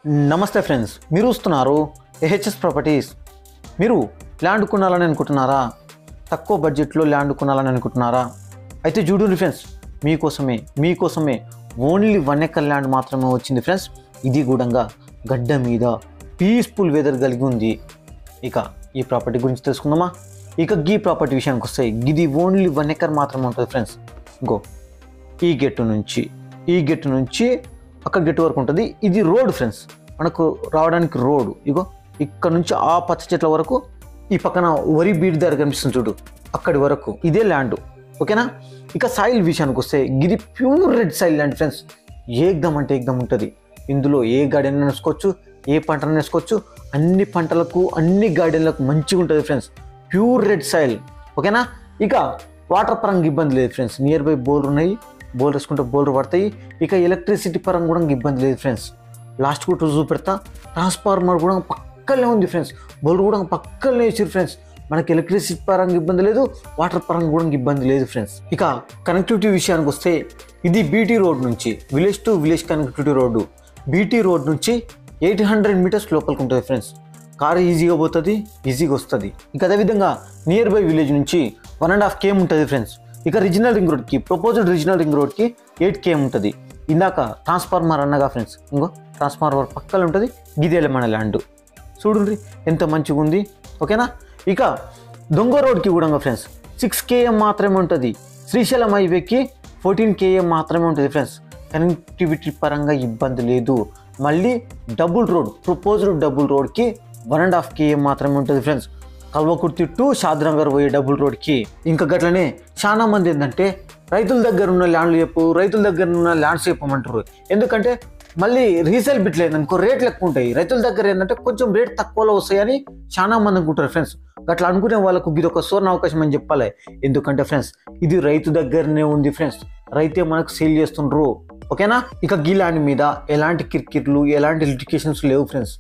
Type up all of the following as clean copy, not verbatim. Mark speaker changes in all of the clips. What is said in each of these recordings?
Speaker 1: నమస్తే ఫ్రెండ్స్, మీరు చూస్తున్నారు ఏహెచ్ఎస్ ప్రాపర్టీస్. మీరు ల్యాండ్ కొనాలని అనుకుంటున్నారా? తక్కువ బడ్జెట్లో ల్యాండ్ కొనాలని అనుకుంటున్నారా? అయితే చూడండి ఫ్రెండ్స్, మీకోసమే ఓన్లీ 1 ఎకర్ ల్యాండ్ మాత్రమే వచ్చింది ఫ్రెండ్స్. ఇది కూడా గడ్డ మీద పీస్ఫుల్ వెదర్ కలిగి ఉంది. ఇక ఈ ప్రాపర్టీ గురించి తెలుసుకుందామా? ఇక ఈ ప్రాపర్టీ విషయానికి వస్తే ఇది ఓన్లీ 1 ఎకర్ మాత్రమే ఉంటుంది ఫ్రెండ్స్. ఇంకో ఈ గెట్టు నుంచి అక్కడ గెట్ వరకు ఉంటుంది. ఇది రోడ్ ఫ్రెండ్స్, మనకు రావడానికి రోడ్. ఇగో ఇక్కడ నుంచి ఆ పచ్చ చెట్ల వరకు, ఈ పక్కన వరి బీడ్ దగ్గర కనిపిస్తుంది చూడు, అక్కడి వరకు ఇదే ల్యాండ్. ఓకేనా? ఇక సాయిల్ విషయానికి వస్తే ఇది pure red soil land friends. ఏకదమ్ అంటే ఏకదమ్ ఉంటుంది. ఇందులో ఏ గార్డెన్ వేసుకోవచ్చు, ఏ పంటను వేసుకోవచ్చు. అన్ని పంటలకు అన్ని గార్డెన్లకు మంచిగా ఉంటుంది ఫ్రెండ్స్. Pure red soil. ఓకేనా? ఇక వాటర్ పరంగా ఇబ్బంది లేదు ఫ్రెండ్స్. నియర్ బై బోర్ ఉన్నాయి, బోర్ వేసుకుంటే బోర్ పడతాయి. ఇక ఎలక్ట్రిసిటీ పరంగా కూడా ఇబ్బంది లేదు ఫ్రెండ్స్. లాస్ట్ కూడా చూపెడతా. ట్రాన్స్ఫార్మర్ కూడా పక్కనే ఉంది ఫ్రెండ్స్. బోర్ కూడా పక్కనే వేసారు ఫ్రెండ్స్. మనకి ఎలక్ట్రిసిటీ పరంగా ఇబ్బంది లేదు, వాటర్ పరంగా కూడా ఇబ్బంది లేదు ఫ్రెండ్స్. ఇక కనెక్టివిటీ విషయానికి వస్తే ఇది బీటీ రోడ్ నుంచి village to village connectivity road. BT road నుంచి 800 మీటర్స్ లోపలికి ఉంటుంది ఫ్రెండ్స్. కారు ఈజీగా పోతుంది, ఈజీగా వస్తుంది. ఇక అదేవిధంగా నియర్ బై విలేజ్ నుంచి 1.5 km ఉంటుంది ఫ్రెండ్స్. ఇక రీజనల్ రింగ్ రోడ్కి, ప్రపోజ్డ్ రీజనల్ రింగ్ రోడ్కి 8 km ఉంటుంది. ఇందాక ట్రాన్స్ఫార్మర్ అన్నగా ఫ్రెండ్స్, ఇంకో ట్రాన్స్ఫార్మర్ పక్కన ఉంటుంది. గిదేలే మన ల్యాండ్. చూడండి ఎంత మంచిగా ఉంది. ఓకేనా? ఇక దొంగ రోడ్కి కూడా ఫ్రెండ్స్ 6 km మాత్రమే ఉంటుంది. శ్రీశైలం హైవేకి 14 km మాత్రమే ఉంటుంది ఫ్రెండ్స్. కనెక్టివిటీ పరంగా ఇబ్బంది లేదు. మళ్ళీ డబుల్ రోడ్, ప్రపోజ్డ్ డబుల్ రోడ్కి 1.5 km మాత్రమే ఉంటుంది ఫ్రెండ్స్. కల్వకుర్తి టు షాద్నగర్ పోయే డబుల్ రోడ్కి. ఇంకా గట్లనే చాలా మంది ఏంటంటే రైతుల దగ్గర ఉన్న ల్యాండ్లు ల్యాండ్స్ చెప్పమంటారు. ఎందుకంటే మళ్ళీ రీసేల్ బిట్లు ఏందనుకో రేట్లు ఎక్కువ ఉంటాయి. రైతుల దగ్గర ఏంటంటే కొంచెం రేట్ తక్కువలో వస్తాయని చాలా మంది అనుకుంటారు ఫ్రెండ్స్. అట్లా అనుకునే వాళ్ళకు ఇది ఒక సువర్ణ అవకాశం అని చెప్పాలి. ఎందుకంటే ఫ్రెండ్స్ ఇది రైతు దగ్గరనే ఉంది ఫ్రెండ్స్. రైతే మనకు సేల్ చేస్తుండ్రు. ఓకేనా? ఇక ఈ ల్యాండ్ మీద ఎలాంటి కిర్కిర్లు, ఎలాంటి లిటికేషన్స్ లేవు ఫ్రెండ్స్.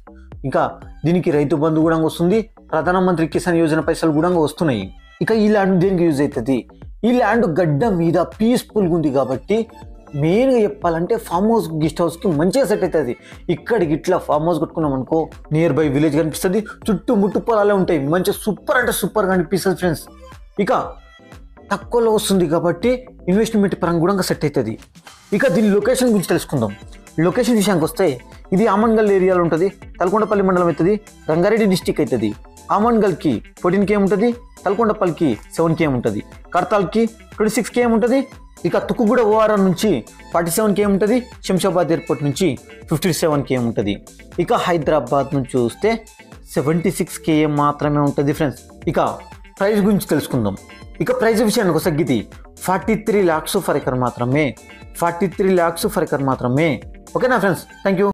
Speaker 1: ఇంకా దీనికి రైతు బంధు కూడా వస్తుంది, ప్రధానమంత్రి కిసాన్ యోజన పైసలు కూడా వస్తున్నాయి. ఇక ఈ ల్యాండ్ దేనికి యూజ్ అవుతుంది? ఈ ల్యాండ్ గడ్డ మీద పీస్ఫుల్గా ఉంది కాబట్టి మెయిన్గా చెప్పాలంటే ఫామ్ హౌస్, గెస్ట్ హౌస్కి మంచిగా సెట్ అవుతుంది. ఇక్కడికి ఇట్లా ఫామ్ హౌస్ కట్టుకున్నాం అనుకో, నియర్ బై విలేజ్ కనిపిస్తుంది, చుట్టుముట్టు పొలాలే ఉంటాయి. మంచిగా సూపర్ అంటే సూపర్గా అనిపిస్తుంది ఫ్రెండ్స్. ఇక తక్కువలో వస్తుంది కాబట్టి ఇన్వెస్ట్మెంట్ పరంగా కూడా సెట్ అవుతుంది. ఇక దీని లొకేషన్ గురించి తెలుసుకుందాం. లొకేషన్ విషయానికి వస్తే ఇది ఆమన్గల్ ఏరియాలో ఉంటుంది. తలకొండపల్లి మండలం అవుతుంది, రంగారెడ్డి డిస్టిక్ అవుతుంది. ఆమన్గల్కి 14 km ఉంటుంది, తలకొండపల్లికి 7 km ఉంటుంది, కడతాల్కి 26 km ఉంటుంది. ఇక తుక్కుగూడ ఓఆర్ఆర్ నుంచి 47 km ఉంటుంది, శంషాబాద్ ఎయిర్పోర్ట్ నుంచి 57 km ఉంటుంది. ఇక హైదరాబాద్ నుంచి చూస్తే 76 km మాత్రమే ఉంటుంది ఫ్రెండ్స్. ఇక ప్రైస్ గురించి తెలుసుకుందాం. ఇక ప్రైస్ విషయానికి వస్తే ఇది 43 lakhs ఫర్ ఎకర్ మాత్రమే. 43 lakhs ఫర్ ఎకర్ మాత్రమే. ఓకేనా ఫ్రెండ్స్? Thank you.